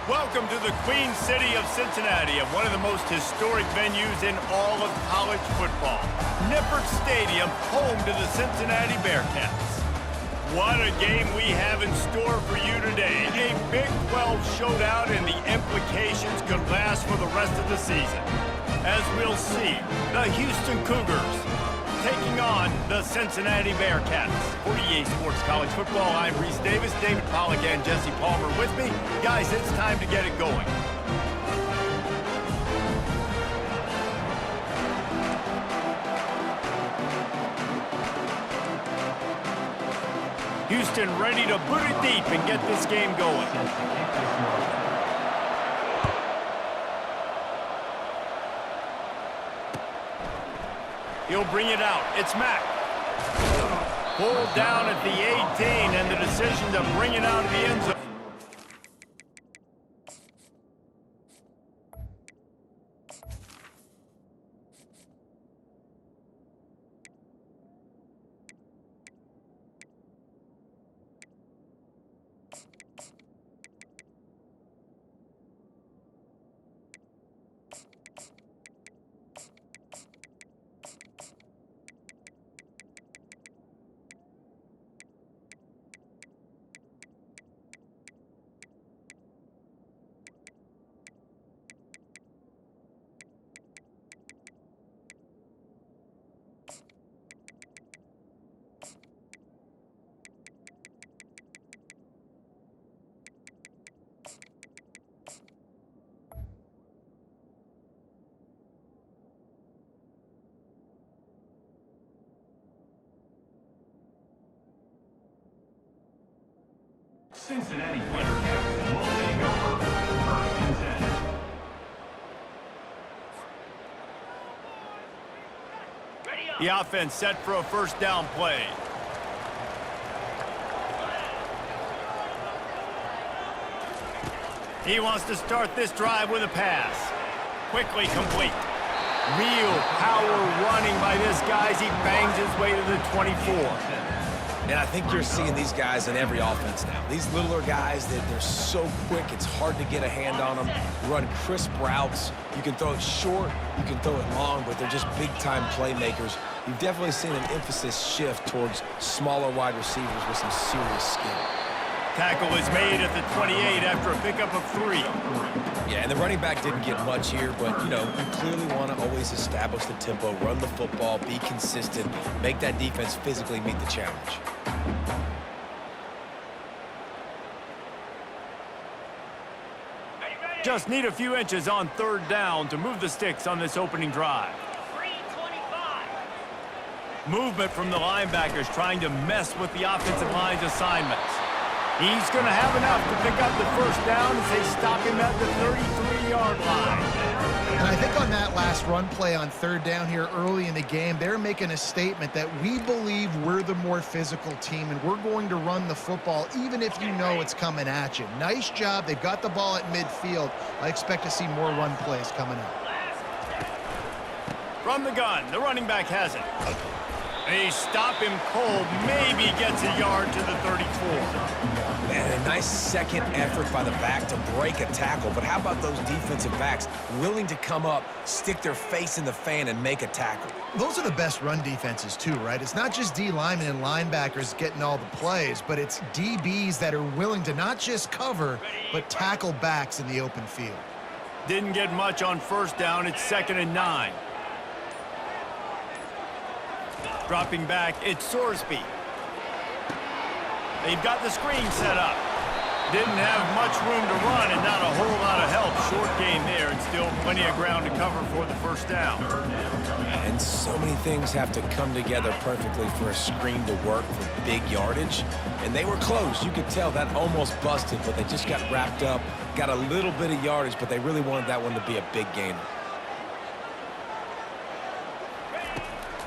Welcome to the Queen City of Cincinnati, and one of the most historic venues in all of college football. Nippert Stadium, home to the Cincinnati Bearcats. What a game we have in store for you today. A Big 12 showdown, and the implications could last for the rest of the season. As we'll see, the Houston Cougars taking on the Cincinnati Bearcats. For EA Sports College Football, I'm Reese Davis, David Pollack, and Jesse Palmer with me. Guys, it's time to get it going. Houston ready to put it deep and get this game going. He'll bring it out. It's Mack. Pulled down at the 18, and the decision to bring it out of the end zone. Cincinnati Bearcats will take over first and 10. The offense set for a first down play. He wants to start this drive with a pass. Quickly complete. Real power running by this guy as he bangs his way to the 24. And I think you're seeing these guys in every offense now. These littler guys, they're so quick, it's hard to get a hand on them. Run crisp routes. You can throw it short, you can throw it long, but they're just big-time playmakers. You've definitely seen an emphasis shift towards smaller wide receivers with some serious skill. Tackle is made at the 28 after a pickup of 3. Yeah, and the running back didn't get much here, but, you know, you clearly want to always establish the tempo, run the football, be consistent, make that defense physically meet the challenge. Just need a few inches on third down to move the sticks on this opening drive. Movement from the linebackers trying to mess with the offensive line's assignments. He's going to have enough to pick up the first down as they stop him at the 33-yard line. And I think on that last run play on third down here early in the game, they're making a statement that we believe we're the more physical team and we're going to run the football even if you know it's coming at you. Nice job. They've got the ball at midfield. I expect to see more run plays coming up. From the gun, the running back has it. They stop him cold, maybe gets a yard to the 34. And a nice second effort by the back to break a tackle. But how about those defensive backs willing to come up, stick their face in the fan, and make a tackle? Those are the best run defenses too, right? It's not just D linemen and linebackers getting all the plays, but it's DBs that are willing to not just cover, but tackle backs in the open field. Didn't get much on first down. It's 2nd and 9. Dropping back, it's Sorsby. They've got the screen set up. Didn't have much room to run and not a whole lot of help. Short gain there and still plenty of ground to cover for the first down. And so many things have to come together perfectly for a screen to work for big yardage. And they were close. You could tell that almost busted, but they just got wrapped up, got a little bit of yardage, but they really wanted that one to be a big gainer.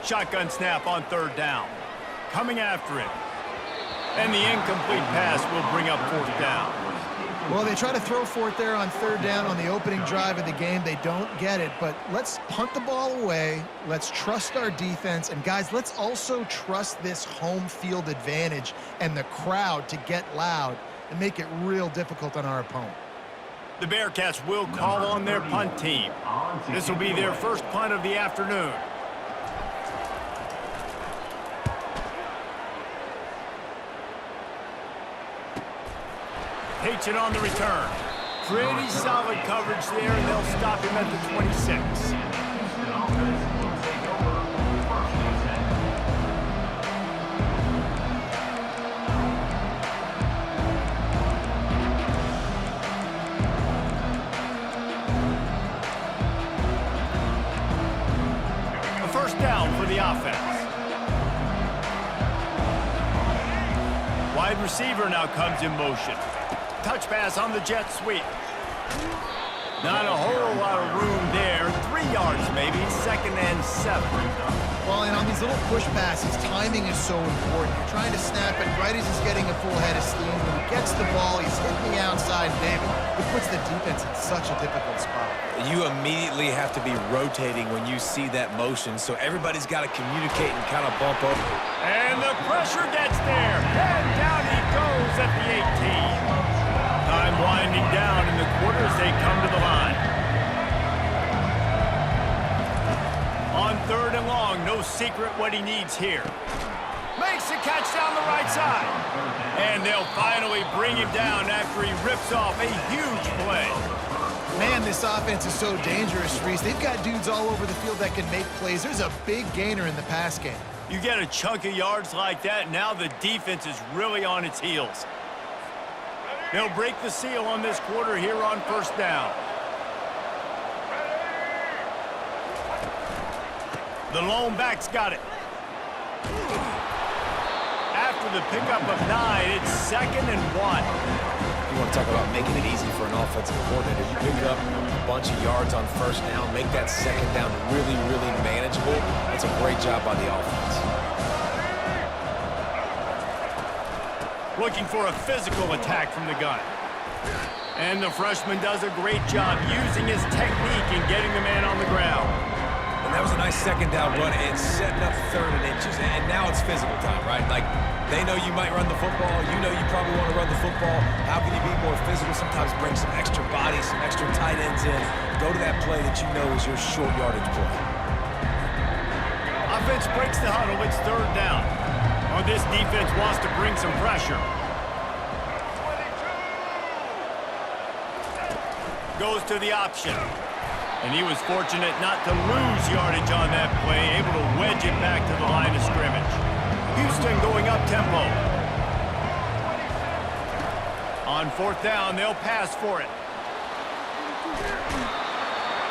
Shotgun snap on third down. Coming after it. And the incomplete pass will bring up fourth down. Well, they try to throw for it there on third down on the opening drive of the game. They don't get it, but let's punt the ball away. Let's trust our defense. And, guys, let's also trust this home field advantage and the crowd to get loud and make it real difficult on our opponent. The Bearcats will call on their punt team. This will be their first punt of the afternoon. Takes it on the return. Pretty solid coverage there, and they'll stop him at the 26. A first down for the offense. Wide receiver now comes in motion. Touch pass on the jet sweep. Not a whole lot of room there. 3 yards maybe, 2nd and 7. Well, and on these little push passes, timing is so important. You're trying to snap it right as he's getting a full head of steam. When he gets the ball, he's hitting the outside, David. It puts the defense in such a difficult spot. You immediately have to be rotating when you see that motion, so everybody's got to communicate and kind of bump up. And the pressure gets there. And down he goes at the 18. Time winding down in the quarter as they come to the line. On 3rd and long, no secret what he needs here. Makes the catch down the right side. And they'll finally bring him down after he rips off a huge play. Man, this offense is so dangerous, Reese. They've got dudes all over the field that can make plays. There's a big gainer in the pass game. You get a chunk of yards like that, now the defense is really on its heels. They'll break the seal on this quarter here on 1st down. The lone back's got it. After the pickup of 9, it's 2nd and 1. You want to talk about making it easy for an offensive coordinator. You pick up a bunch of yards on 1st down, make that 2nd down really, really manageable. That's a great job by the offense. Looking for a physical attack from the gun. And the freshman does a great job using his technique and getting the man on the ground. And that was a nice 2nd down run and setting up 3rd and inches. And now it's physical time, right? Like, they know you might run the football. You know you probably want to run the football. How can you be more physical? Sometimes bring some extra bodies, some extra tight ends in. Go to that play that you know is your short yardage play. Offense breaks the huddle. It's 3rd down. Well, this defense wants to bring some pressure. Goes to the option. And he was fortunate not to lose yardage on that play, able to wedge it back to the line of scrimmage. Houston going up tempo. On 4th down, they'll pass for it.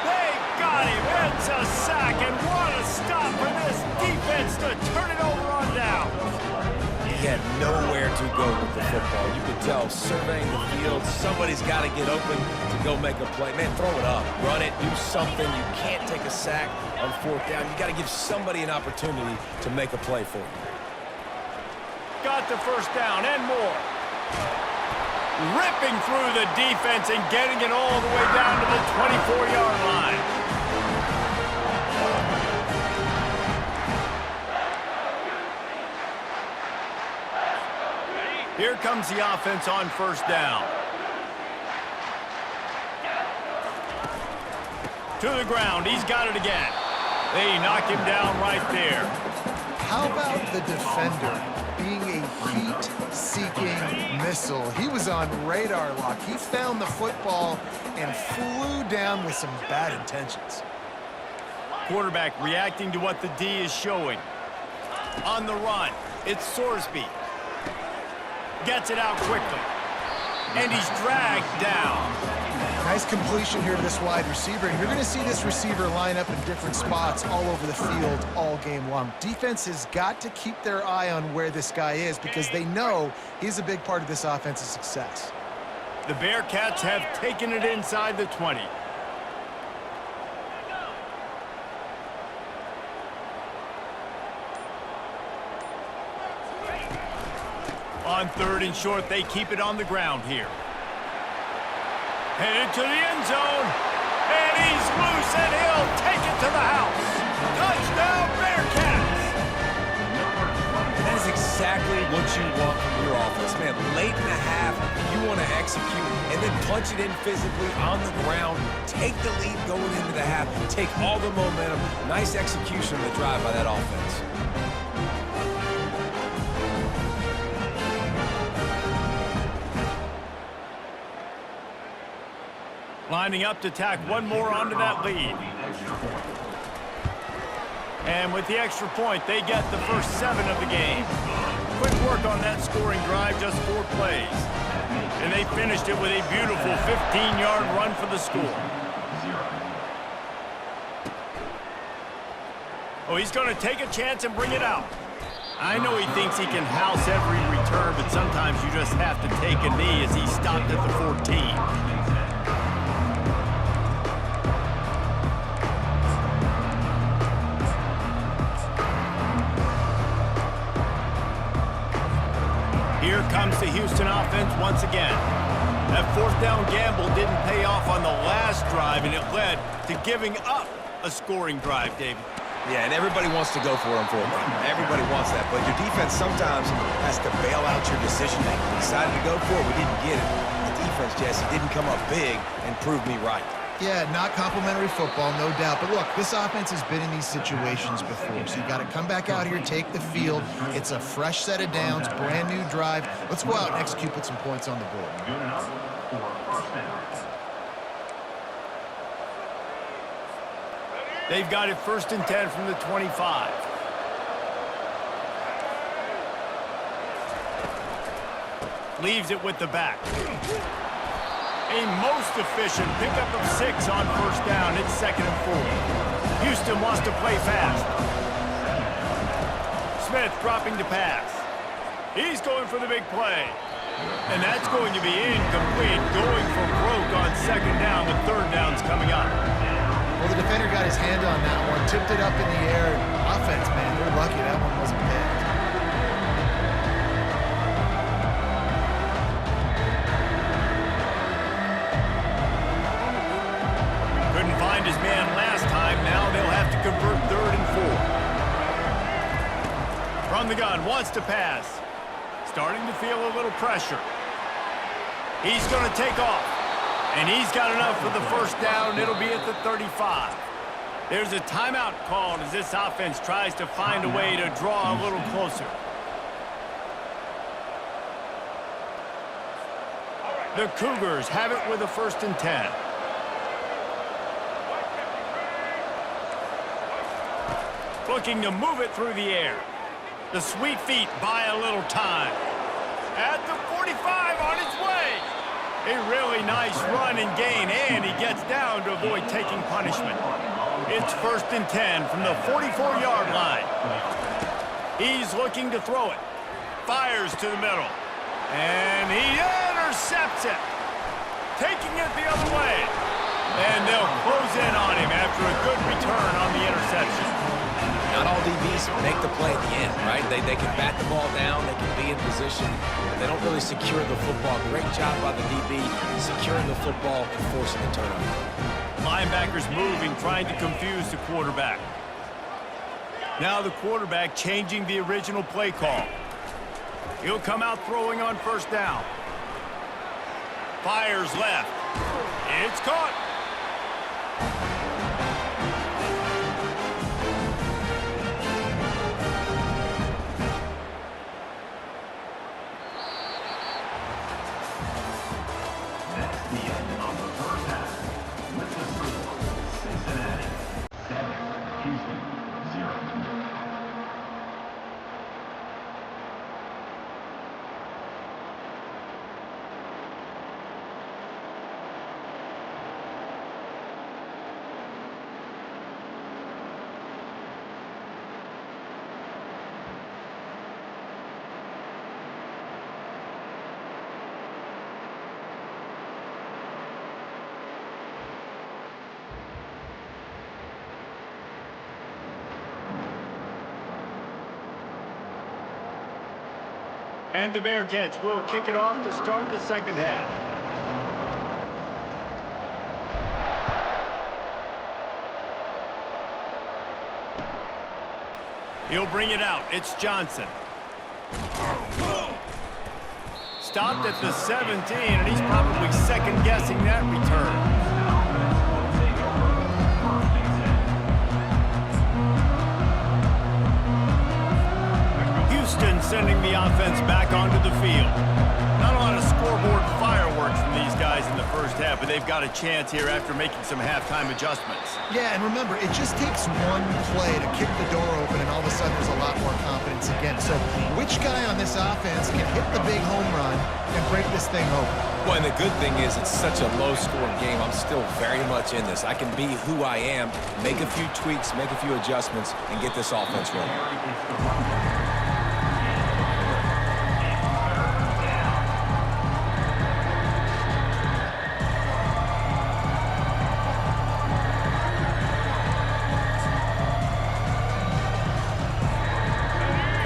They got him. It's a sack, and what a stop for this defense to turn it over on down. He had nowhere to go with the football. You could tell, surveying the field, somebody's got to get open to go make a play. Man, throw it up, run it, do something. You can't take a sack on 4th down. You got to give somebody an opportunity to make a play for you. Got the 1st down and more. Ripping through the defense and getting it all the way down to the 24-yard line. Here comes the offense on 1st down. To the ground. He's got it again. They knock him down right there. How about the defender being a heat-seeking missile? He was on radar lock. He found the football and flew down with some bad intentions. Quarterback reacting to what the D is showing. On the run, it's Sorsby. Gets it out quickly. And he's dragged down. Nice completion here to this wide receiver. And you're going to see this receiver line up in different spots all over the field all game long. Defense has got to keep their eye on where this guy is because they know he's a big part of this offense's success. The Bearcats have taken it inside the 20. On 3rd and short, they keep it on the ground here. Headed to the end zone. And he's loose, and he'll take it to the house. Touchdown, Bearcats! That is exactly what you want from your offense. Man, late in the half, you want to execute and then punch it in physically on the ground, take the lead going into the half, take all the momentum. Nice execution on the drive by that offense. Lining up to tack one more onto that lead. And with the extra point, they get the first 7 of the game. Quick work on that scoring drive, just 4 plays. And they finished it with a beautiful 15-yard run for the score. Oh, he's going to take a chance and bring it out. I know he thinks he can house every return, but sometimes you just have to take a knee as he stopped at the 14. Here comes the Houston offense once again. That 4th down gamble didn't pay off on the last drive, and it led to giving up a scoring drive, David. Yeah, and everybody wants to go for it on 4th down. Everybody wants that, but your defense sometimes has to bail out your decision-making. We decided to go for it. We didn't get it. The defense, Jesse, didn't come up big and prove me right. Yeah, not complimentary football, no doubt. But look, this offense has been in these situations before, so you got to come back out here, take the field. It's a fresh set of downs, brand new drive. Let's go out and execute, put some points on the board. Good enough for first down. They've got it 1st and 10 from the 25. Leaves it with the back. A most efficient pickup of 6 on 1st down. It's 2nd and 4. Houston wants to play fast. Smith dropping to pass. He's going for the big play. And that's going to be incomplete. Going for broke on 2nd down. The 3rd down's coming up. Well, the defender got his hand on that one, tipped it up in the air. Offense, man, they're lucky that one wasn't picked. Couldn't find his man last time. Now they'll have to convert 3rd and 4. From the gun, wants to pass. Starting to feel a little pressure. He's going to take off. And he's got enough for the 1st down. It'll be at the 35. There's a timeout called as this offense tries to find a way to draw a little closer. The Cougars have it with a 1st and 10. Looking to move it through the air. The sweet feet buy a little time. At the 45 on its way. A really nice run and gain, and he gets down to avoid taking punishment. It's 1st and 10 from the 44-yard line. He's looking to throw it. Fires to the middle. And he intercepts it. Taking it the other way. And they'll close in on him after a good return on the interception. Not all DBs make the play at the end, right? They can bat the ball down, they can be in position, but they don't really secure the football. Great job by the DB securing the football and forcing the turnover. Linebackers moving, trying to confuse the quarterback. Now the quarterback changing the original play call. He'll come out throwing on 1st down. Fires left. It's caught. That's the end of the 1st half. With the score, Cincinnati 7, Houston 0. And the Bearcats will kick it off to start the 2nd half. He'll bring it out. It's Johnson. stopped at the 17, and he's probably second-guessing that return. Sending the offense back onto the field. Not a lot of scoreboard fireworks from these guys in the first half, but they've got a chance here after making some halftime adjustments. Yeah, and remember, it just takes one play to kick the door open, and all of a sudden there's a lot more confidence again. So which guy on this offense can hit the big home run and break this thing open? Well, and the good thing is it's such a low-scoring game. I'm still very much in this. I can be who I am, make a few tweaks, make a few adjustments, and get this offense running.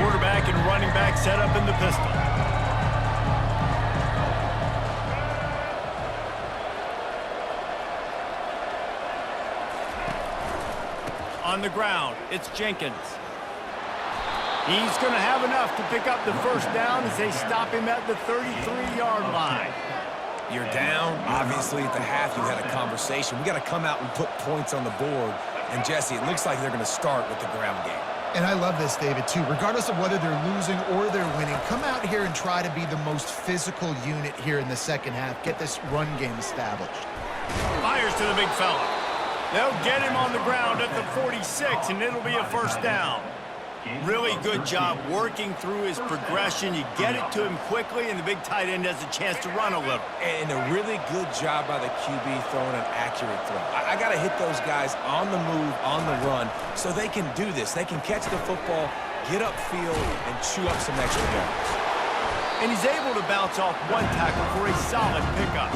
Quarterback and running back set up in the pistol. On the ground, it's Jenkins. He's going to have enough to pick up the first down as they stop him at the 33-yard line. You're down. Obviously, at the half, you had a conversation. We got to come out and put points on the board. And, Jesse, it looks like they're going to start with the ground game. And I love this, David, too. Regardless of whether they're losing or they're winning, come out here and try to be the most physical unit here in the second half. Get this run game established. Fires to the big fella. They'll get him on the ground at the 46, and it'll be a first down. Really good job working through his progression. You get it to him quickly, and the big tight end has a chance to run a little. And a really good job by the QB throwing an accurate throw. I got to hit those guys on the move, on the run, so they can do this. They can catch the football, get upfield, and chew up some extra yards. And he's able to bounce off one tackle for a solid pickup.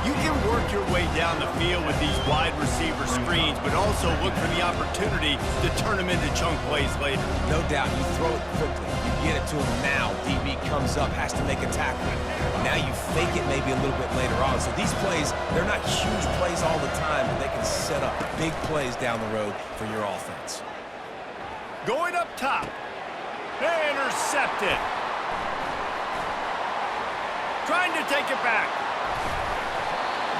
You can work your way down the field with these wide receiver screens, but also look for the opportunity to turn them into chunk plays later. No doubt, you throw it quickly. You get it to him now. DB comes up, has to make a tackle. Now you fake it maybe a little bit later on. So these plays, they're not huge plays all the time, but they can set up big plays down the road for your offense. Going up top. Intercepted. Trying to take it back.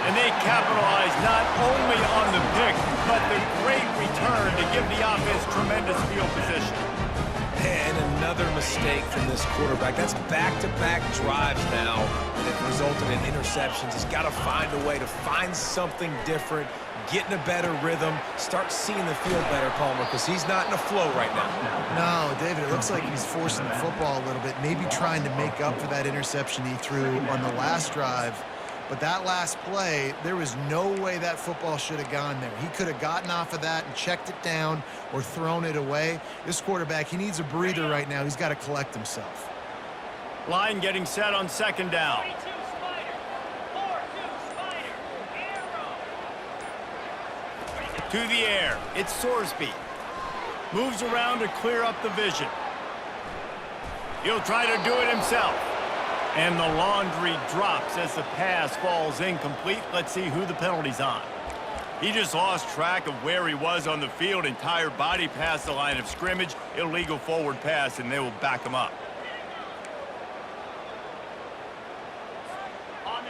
And they capitalize not only on the pick, but the great return to give the offense tremendous field position. And another mistake from this quarterback. That's back-to-back drives now that have resulted in interceptions. He's got to find a way to find something different, get in a better rhythm, start seeing the field better, Palmer, because he's not in a flow right now. No, David, it looks like he's forcing the football a little bit, maybe trying to make up for that interception he threw on the last drive. But that last play, there was no way that football should have gone there. He could have gotten off of that and checked it down or thrown it away. This quarterback, he needs a breather right now. He's got to collect himself. Line getting set on second down. To the air, it's Sorsby. Moves around to clear up the vision. He'll try to do it himself. And the laundry drops as the pass falls incomplete. Let's see who the penalty's on. He just lost track of where he was on the field. Entire body past the line of scrimmage. Illegal forward pass, and they will back him up.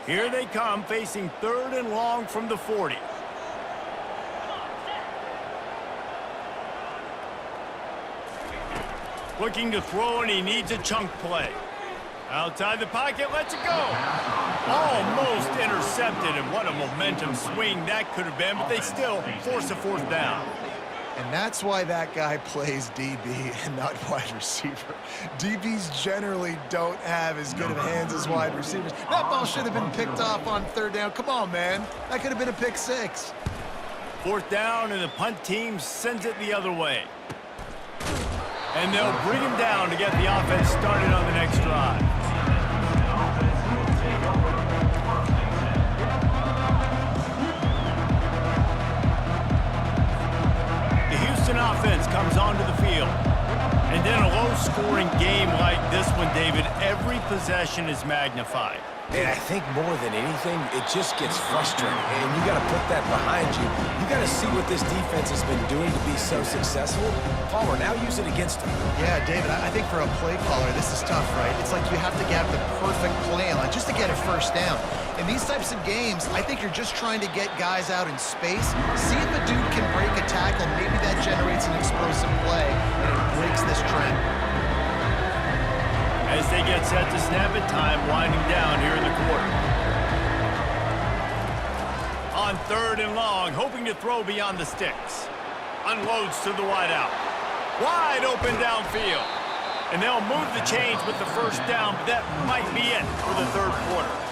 Here they come, facing 3rd and long from the 40. Looking to throw, and he needs a chunk play. Outside the pocket, lets it go. Almost intercepted, and what a momentum swing that could have been, but they still force a 4th down. And that's why that guy plays DB and not wide receiver. DBs generally don't have as good of hands as wide receivers. That ball should have been picked off on 3rd down. Come on, man. That could have been a pick 6. 4th down, and the punt team sends it the other way. And they'll bring him down to get the offense started on the next drive. The Houston offense comes onto the field. And in a low-scoring game like this one, David, every possession is magnified. And I think more than anything, it just gets frustrating. And you got to put that behind you. You got to see what this defense has been doing to be so successful. Palmer, now use it against them. Yeah, David, I think for a play caller, this is tough, right? It's like you have to get the perfect play line just to get a first down. In these types of games, I think you're just trying to get guys out in space, see if a dude can break a tackle. Maybe that generates an explosive play, and it breaks this trend. As they get set to snap it, time winding down here in the quarter. On 3rd and long, hoping to throw beyond the sticks. Unloads to the wideout. Wide open downfield. And they'll move the chains with the first down, but that might be it for the 3rd quarter.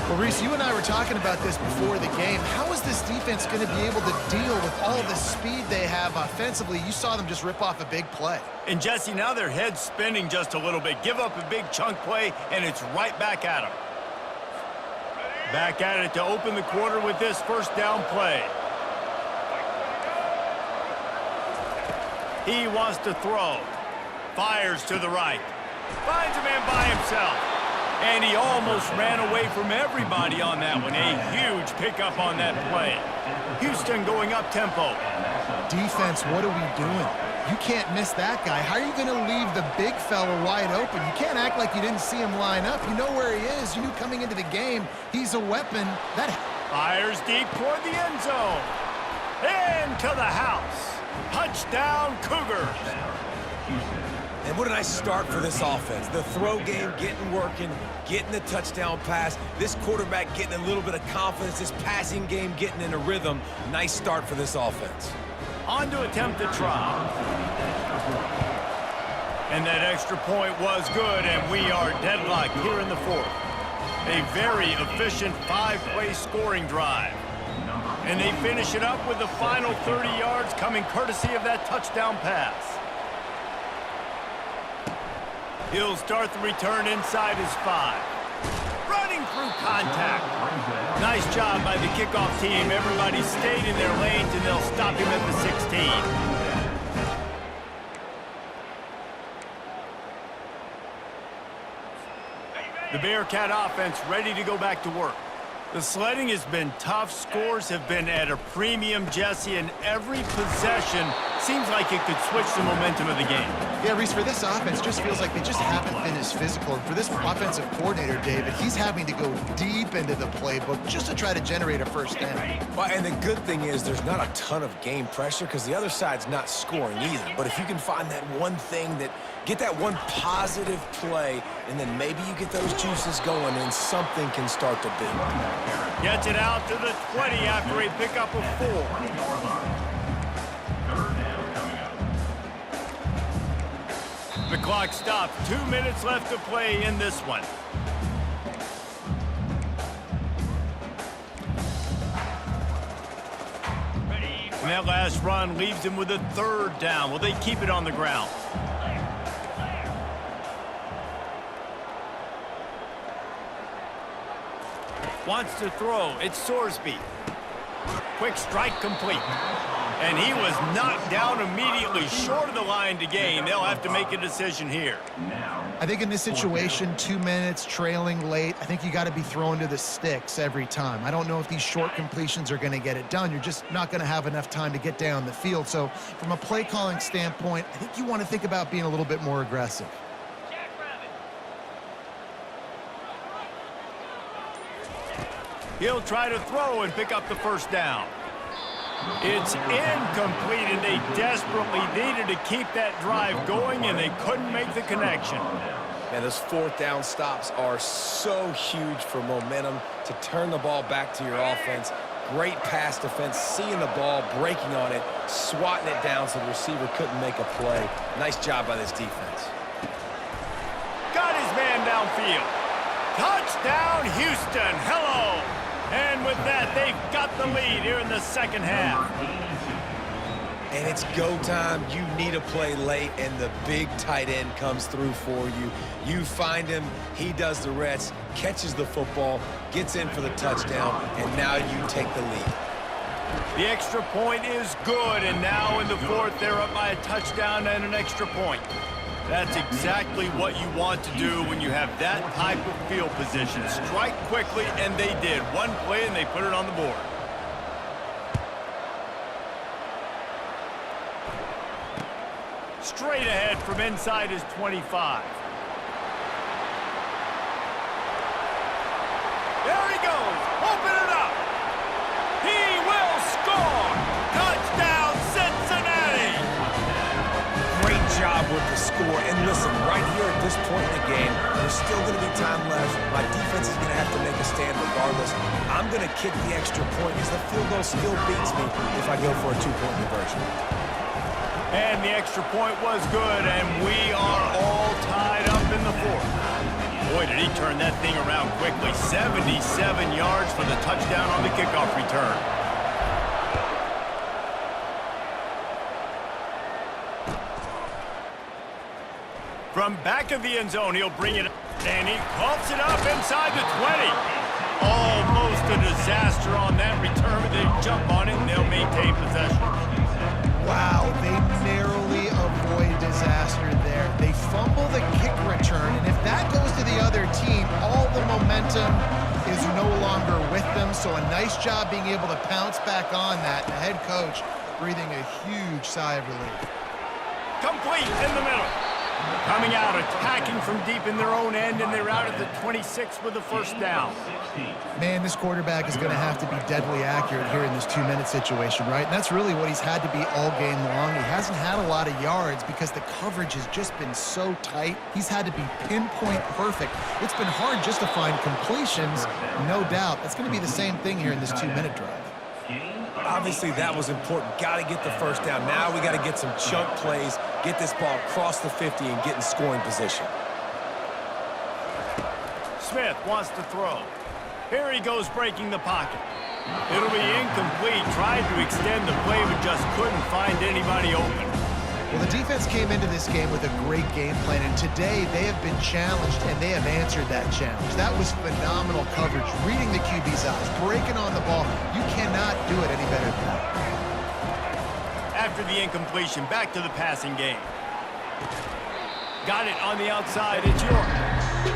Well, Reese, you and I were talking about this before the game. How is this defense going to be able to deal with all the speed they have offensively? You saw them just rip off a big play. And, Jesse, now their head's spinning just a little bit. Give up a big chunk play, and it's right back at them. Back at it to open the quarter with this first down play. He wants to throw. Fires to the right. Finds a man by himself. And he almost ran away from everybody on that one. A huge pickup on that play. Houston going up tempo. Defense, what are we doing? You can't miss that guy. How are you going to leave the big fella wide open? You can't act like you didn't see him line up. You know where he is. You knew coming into the game he's a weapon. That fires deep toward the end zone. Into the house. Touchdown, Cougars. And what a nice start for this offense. The throw game getting working, getting the touchdown pass. This quarterback getting a little bit of confidence. This passing game getting in a rhythm. Nice start for this offense. On to attempt the try. And that extra point was good, and we are deadlocked here in the 4th. A very efficient 5-play scoring drive. And they finish it up with the final 30 yards coming courtesy of that touchdown pass. He'll start the return inside his 5. Running through contact. Nice job by the kickoff team. Everybody stayed in their lanes, and they'll stop him at the 16. The Bearcat offense ready to go back to work. The sledding has been tough. Scores have been at a premium, Jesse, and every possession seems like it could switch the momentum of the game. Yeah, Reese, for this offense, just feels like they just haven't been as physical. And for this offensive coordinator, David, he's having to go deep into the playbook just to try to generate a first down. Well, and the good thing is there's not a ton of game pressure because the other side's not scoring either. But if you can find that one thing get that one positive play, and then maybe you get those juices going and something can start to build. Gets it out to the 20 after a pickup of 4. The clock stopped. 2 minutes left to play in this one. And that last run leaves him with a 3rd down. Will they keep it on the ground? Wants to throw. It's Sorsby. Quick strike complete. And he was knocked down immediately short of the line to gain. They'll have to make a decision here. I think in this situation, 2 minutes, trailing late, I think you got to be throwing to the sticks every time. I don't know if these short completions are going to get it done. You're just not going to have enough time to get down the field. So from a play calling standpoint, I think you want to think about being a little bit more aggressive. He'll try to throw and pick up the first down. It's incomplete, and they desperately needed to keep that drive going, and they couldn't make the connection. And those 4th down stops are so huge for momentum to turn the ball back to your offense. Great pass defense, seeing the ball, breaking on it, swatting it down so the receiver couldn't make a play. Nice job by this defense. Got his man downfield. Touchdown, Houston. Hello. And with that, they've got the lead here in the 2nd half. And it's go time. You need a play late, and the big tight end comes through for you. You find him, he does the rest, catches the football, gets in for the touchdown, and now you take the lead. The extra point is good, and now in the 4th, they're up by a touchdown and an extra point. That's exactly what you want to do when you have that type of field position. Strike quickly, and they did. One play, and they put it on the board. Straight ahead from inside his 25. There he goes. Open it up. He will score. Touchdown, Cincinnati. Great job with the score. And listen, right here at this point in the game, there's still going to be time left. My defense is going to have to make a stand regardless. I'm going to kick the extra point because the field goal still beats me if I go for a two-point conversion. And the extra point was good, and we are all tied up in the fourth. Boy, did he turn that thing around quickly. 77 yards for the touchdown on the kickoff return. From back of the end zone, he'll bring it, and he coughs it up inside the 20. Almost a disaster on that return, but they jump on it, and they'll maintain possession. Wow, they narrowly avoid disaster there. They fumble the kick return, and if that goes to the other team, all the momentum is no longer with them. So a nice job being able to pounce back on that. The head coach breathing a huge sigh of relief. Complete in the middle. Coming out, attacking from deep in their own end, and they're out at the 26 with the first down. Man, this quarterback is going to have to be deadly accurate here in this 2-minute situation, right? And that's really what he's had to be all game long. He hasn't had a lot of yards because the coverage has just been so tight. He's had to be pinpoint perfect. It's been hard just to find completions, no doubt. That's going to be the same thing here in this 2-minute drive. Obviously, that was important. Got to get the first down. Now we got to get some chunk plays, get this ball across the 50 and get in scoring position. Smith wants to throw. Here he goes breaking the pocket. It'll be incomplete. Tried to extend the play, but just couldn't find anybody open. Well, the defense came into this game with a great game plan, and today they have been challenged, and they have answered that challenge. That was phenomenal coverage, reading the QB's eyes, breaking on the ball. You cannot do it any better than that. After the incompletion, back to the passing game. Got it on the outside. It's York.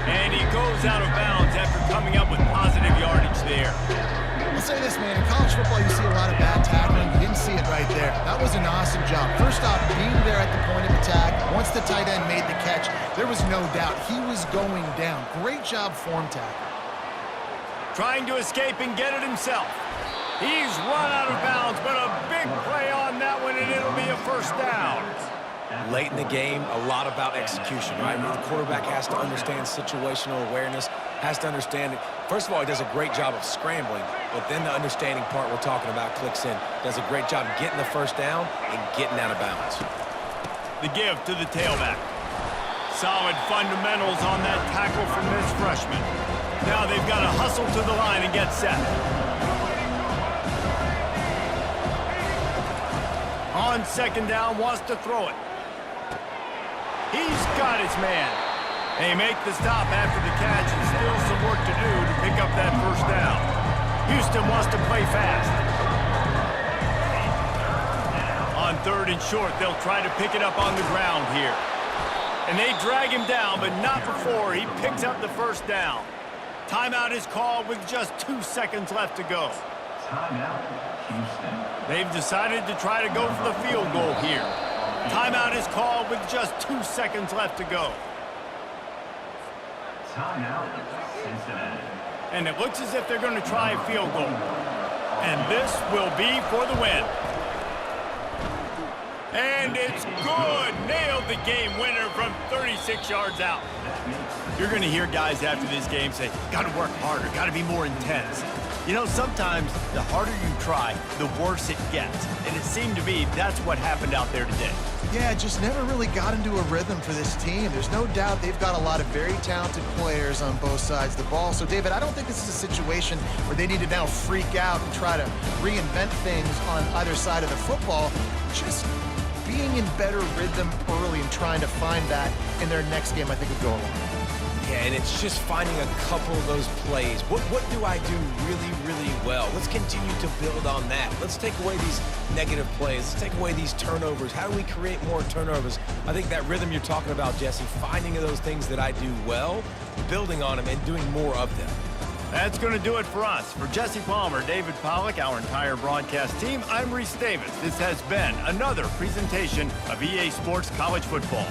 And he goes out of bounds after coming up with positive yardage there. I'll say this, man. In college football, you see a lot of bad tackling. You didn't see it right there. That was an awesome job. First off, being there at the point of attack. Once the tight end made the catch, there was no doubt he was going down. Great job form tackle. Trying to escape and get it himself. He's run out of bounds, but a big play on that one, and it'll be a first down. Late in the game, a lot about execution, right? The quarterback has to understand situational awareness, has to understand it. First of all, he does a great job of scrambling, but then the understanding part we're talking about clicks in. Does a great job getting the first down and getting out of bounds. The give to the tailback. Solid fundamentals on that tackle from this freshman. Now they've got to hustle to the line and get set. On second down, wants to throw it. He's got his man. They make the stop after the catch, and still some work to do to pick up that first down. Houston wants to play fast. On third and short, they'll try to pick it up on the ground here. And they drag him down, but not before he picks up the first down. Timeout is called with just 2 seconds left to go. Timeout, Houston. They've decided to try to go for the field goal here. Timeout is called with just 2 seconds left to go. Timeout, Cincinnati. And it looks as if they're going to try a field goal. And this will be for the win. And it's good. Nailed the game winner from 36 yards out. You're going to hear guys after this game say, got to work harder, got to be more intense. You know, sometimes the harder you try, the worse it gets. And it seemed to me that's what happened out there today. Yeah, just never really got into a rhythm for this team. There's no doubt they've got a lot of very talented players on both sides of the ball. So, David, I don't think this is a situation where they need to now freak out and try to reinvent things on either side of the football. Just being in better rhythm early and trying to find that in their next game, I think, would go along. And it's just finding a couple of those plays. What do I do really, really well? Let's continue to build on that. Let's take away these negative plays. Let's take away these turnovers. How do we create more turnovers? I think that rhythm you're talking about, Jesse, finding those things that I do well, building on them, and doing more of them. That's going to do it for us. For Jesse Palmer, David Pollack, our entire broadcast team, I'm Reese Davis. This has been another presentation of EA Sports College Football.